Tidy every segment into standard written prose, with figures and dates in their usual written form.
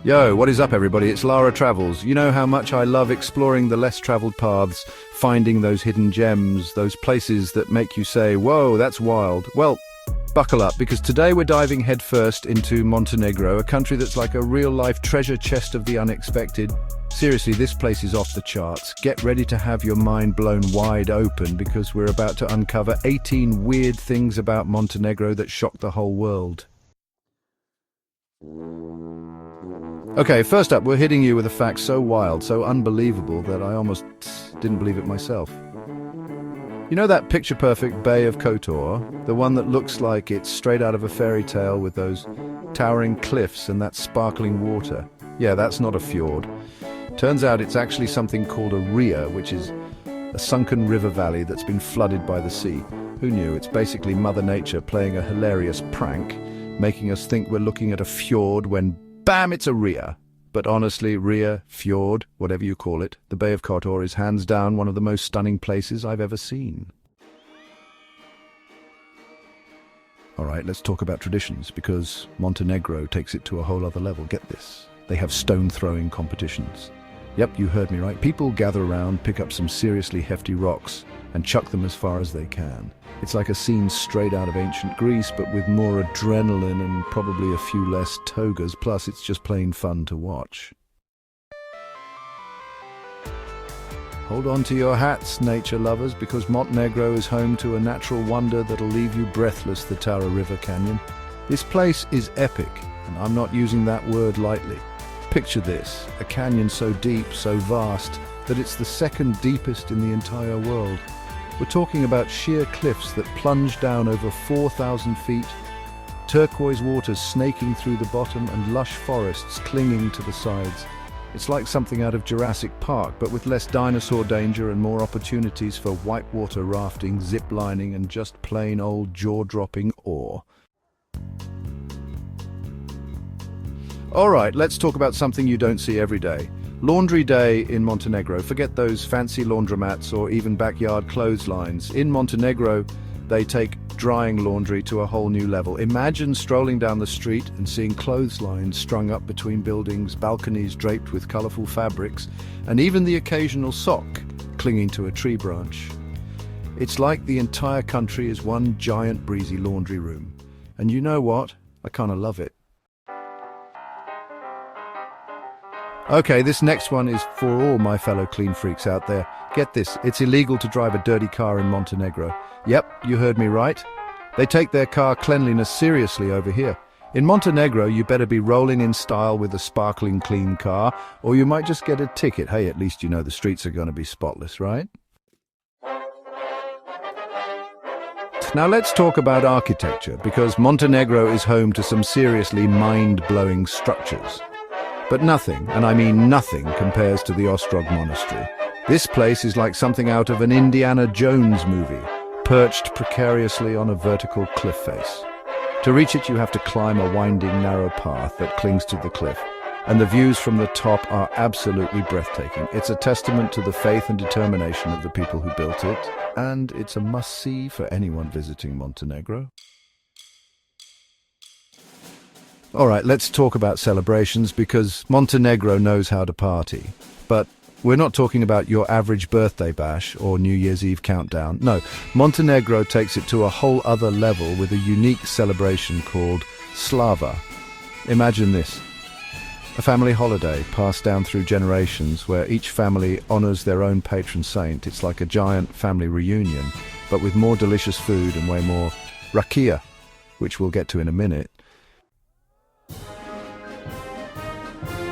Yo, what is up everybody? It's Lara Travels. You know how much I love exploring the less traveled paths, finding those hidden gems, those places that make you say, whoa, that's wild. Well, buckle up, because today we're diving headfirst into Montenegro, a country that's like a real-life treasure chest of the unexpected. Seriously, this place is off the charts. Get ready to have your mind blown wide open, because we're about to uncover 18 weird things about Montenegro that shock the whole world. Okay, first up, we're hitting you with a fact so wild, so unbelievable, that I almost didn't believe it myself. You know that picture-perfect Bay of Kotor? The one that looks like it's straight out of a fairy tale with those towering cliffs and that sparkling water? Yeah, that's not a fjord. Turns out it's actually something called a ria, which is a sunken river valley that's been flooded by the sea. Who knew? It's basically Mother Nature playing a hilarious prank, making us think we're looking at a fjord when bam, it's a ria. But honestly, ria, fjord, whatever you call it, the Bay of Kotor is hands down one of the most stunning places I've ever seen. Alright, let's talk about traditions, because Montenegro takes it to a whole other level. Get this. They have stone-throwing competitions. Yep, you heard me right. People gather around, pick up some seriously hefty rocks, and chuck them as far as they can. It's like a scene straight out of ancient Greece, but with more adrenaline and probably a few less togas, plus it's just plain fun to watch. Hold on to your hats, nature lovers, because Montenegro is home to a natural wonder that'll leave you breathless, the Tara River Canyon. This place is epic, and I'm not using that word lightly. Picture this, a canyon so deep, so vast, that it's the second deepest in the entire world. We're talking about sheer cliffs that plunge down over 4,000 feet, turquoise waters snaking through the bottom, and lush forests clinging to the sides. It's like something out of Jurassic Park, but with less dinosaur danger and more opportunities for whitewater rafting, zip-lining, and just plain old jaw-dropping awe. Alright, let's talk about something you don't see every day. Laundry day in Montenegro. Forget those fancy laundromats or even backyard clotheslines. In Montenegro, they take drying laundry to a whole new level. Imagine strolling down the street and seeing clotheslines strung up between buildings, balconies draped with colorful fabrics, and even the occasional sock clinging to a tree branch. It's like the entire country is one giant breezy laundry room. And you know what? I kind of love it. Okay, this next one is for all my fellow clean freaks out there. Get this, it's illegal to drive a dirty car in Montenegro. Yep, you heard me right. They take their car cleanliness seriously over here. In Montenegro, you better be rolling in style with a sparkling clean car, or you might just get a ticket. Hey, at least you know the streets are going to be spotless, right? Now let's talk about architecture, because Montenegro is home to some seriously mind-blowing structures. But nothing, and I mean nothing, compares to the Ostrog Monastery. This place is like something out of an Indiana Jones movie, perched precariously on a vertical cliff face. To reach it, you have to climb a winding, narrow path that clings to the cliff, and the views from the top are absolutely breathtaking. It's a testament to the faith and determination of the people who built it, and it's a must-see for anyone visiting Montenegro. Alright, let's talk about celebrations, because Montenegro knows how to party. But we're not talking about your average birthday bash or New Year's Eve countdown. No, Montenegro takes it to a whole other level with a unique celebration called Slava. Imagine this. A family holiday passed down through generations where each family honors their own patron saint. It's like a giant family reunion, but with more delicious food and way more rakia, which we'll get to in a minute.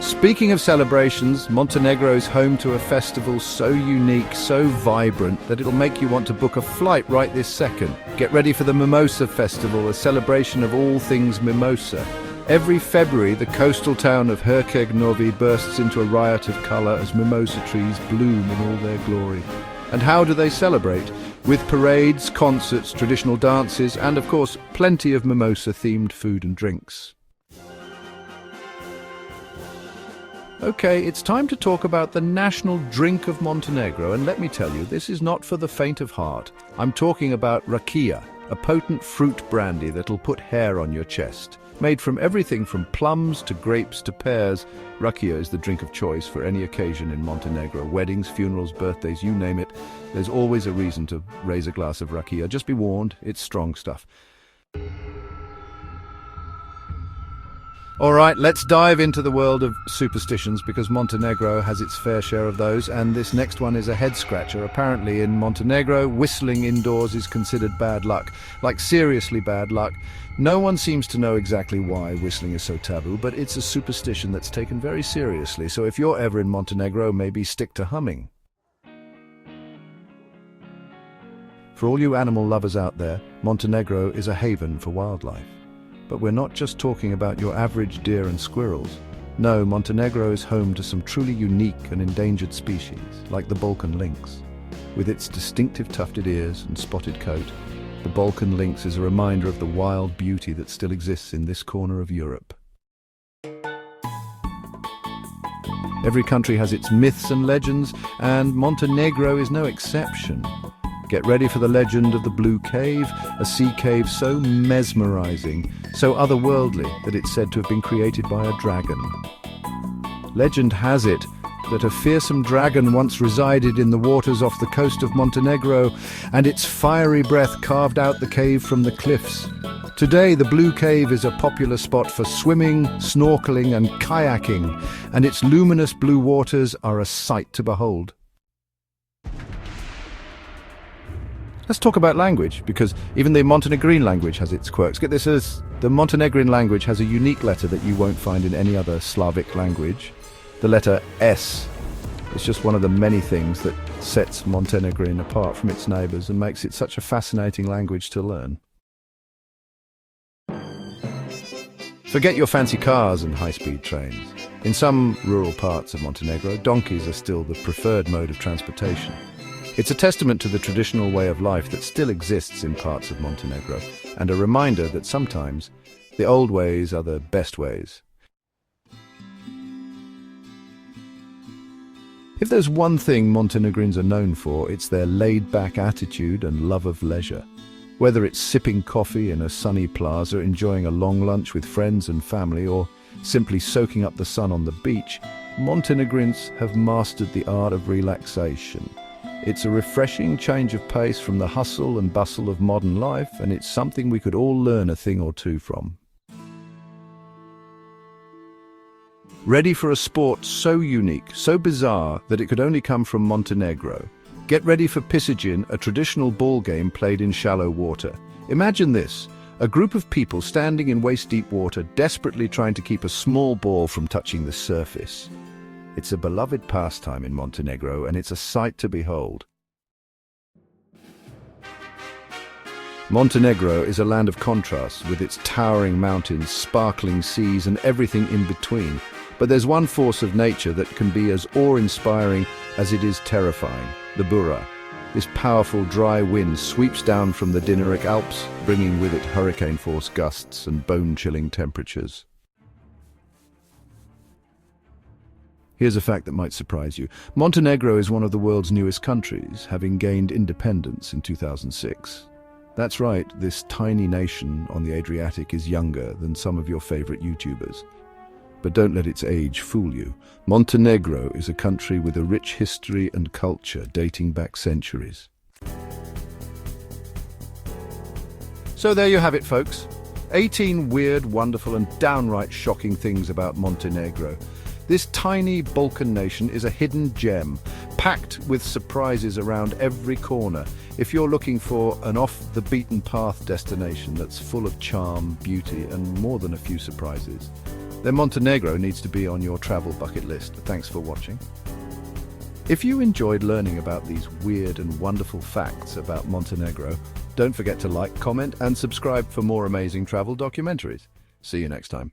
Speaking of celebrations, Montenegro is home to a festival so unique, so vibrant, that it'll make you want to book a flight right this second. Get ready for the Mimosa Festival, a celebration of all things mimosa. Every February, the coastal town of Herceg Novi bursts into a riot of colour as mimosa trees bloom in all their glory. And how do they celebrate? With parades, concerts, traditional dances, and of course, plenty of mimosa-themed food and drinks. Okay, it's time to talk about the national drink of Montenegro, and let me tell you, this is not for the faint of heart. I'm talking about rakia, a potent fruit brandy that'll put hair on your chest. Made from everything from plums to grapes to pears, rakia is the drink of choice for any occasion in Montenegro. Weddings, funerals, birthdays, you name it. There's always a reason to raise a glass of rakia. Just be warned, it's strong stuff. All right, let's dive into the world of superstitions because Montenegro has its fair share of those, and this next one is a head-scratcher. Apparently in Montenegro, whistling indoors is considered bad luck, like seriously bad luck. No one seems to know exactly why whistling is so taboo, but it's a superstition that's taken very seriously, so if you're ever in Montenegro, maybe stick to humming. For all you animal lovers out there, Montenegro is a haven for wildlife. But we're not just talking about your average deer and squirrels. No, Montenegro is home to some truly unique and endangered species, like the Balkan lynx. With its distinctive tufted ears and spotted coat, the Balkan lynx is a reminder of the wild beauty that still exists in this corner of Europe. Every country has its myths and legends, and Montenegro is no exception. Get ready for the legend of the Blue Cave, a sea cave so mesmerizing, so otherworldly that it's said to have been created by a dragon. Legend has it that a fearsome dragon once resided in the waters off the coast of Montenegro, and its fiery breath carved out the cave from the cliffs. Today, the Blue Cave is a popular spot for swimming, snorkeling and kayaking, and its luminous blue waters are a sight to behold. Let's talk about language, because even the Montenegrin language has its quirks. Get this, as the Montenegrin language has a unique letter that you won't find in any other Slavic language. The letter S. It's just one of the many things that sets Montenegrin apart from its neighbours and makes it such a fascinating language to learn. Forget your fancy cars and high-speed trains. In some rural parts of Montenegro, donkeys are still the preferred mode of transportation. It's a testament to the traditional way of life that still exists in parts of Montenegro, and a reminder that sometimes the old ways are the best ways. If there's one thing Montenegrins are known for, it's their laid-back attitude and love of leisure. Whether it's sipping coffee in a sunny plaza, enjoying a long lunch with friends and family, or simply soaking up the sun on the beach, Montenegrins have mastered the art of relaxation. It's a refreshing change of pace from the hustle and bustle of modern life, and it's something we could all learn a thing or two from. Ready for a sport so unique, so bizarre, that it could only come from Montenegro? Get ready for Pisagin, a traditional ball game played in shallow water. Imagine this, a group of people standing in waist-deep water, desperately trying to keep a small ball from touching the surface. It's a beloved pastime in Montenegro, and it's a sight to behold. Montenegro is a land of contrasts, with its towering mountains, sparkling seas, and everything in between. But there's one force of nature that can be as awe-inspiring as it is terrifying: the Bura. This powerful dry wind sweeps down from the Dinaric Alps, bringing with it hurricane-force gusts and bone-chilling temperatures. Here's a fact that might surprise you. Montenegro is one of the world's newest countries, having gained independence in 2006. That's right, this tiny nation on the Adriatic is younger than some of your favorite YouTubers. But don't let its age fool you. Montenegro is a country with a rich history and culture dating back centuries. So there you have it, folks. 18 weird, wonderful and downright shocking things about Montenegro. This tiny Balkan nation is a hidden gem, packed with surprises around every corner. If you're looking for an off-the-beaten-path destination that's full of charm, beauty, and more than a few surprises, then Montenegro needs to be on your travel bucket list. Thanks for watching. If you enjoyed learning about these weird and wonderful facts about Montenegro, don't forget to like, comment, and subscribe for more amazing travel documentaries. See you next time.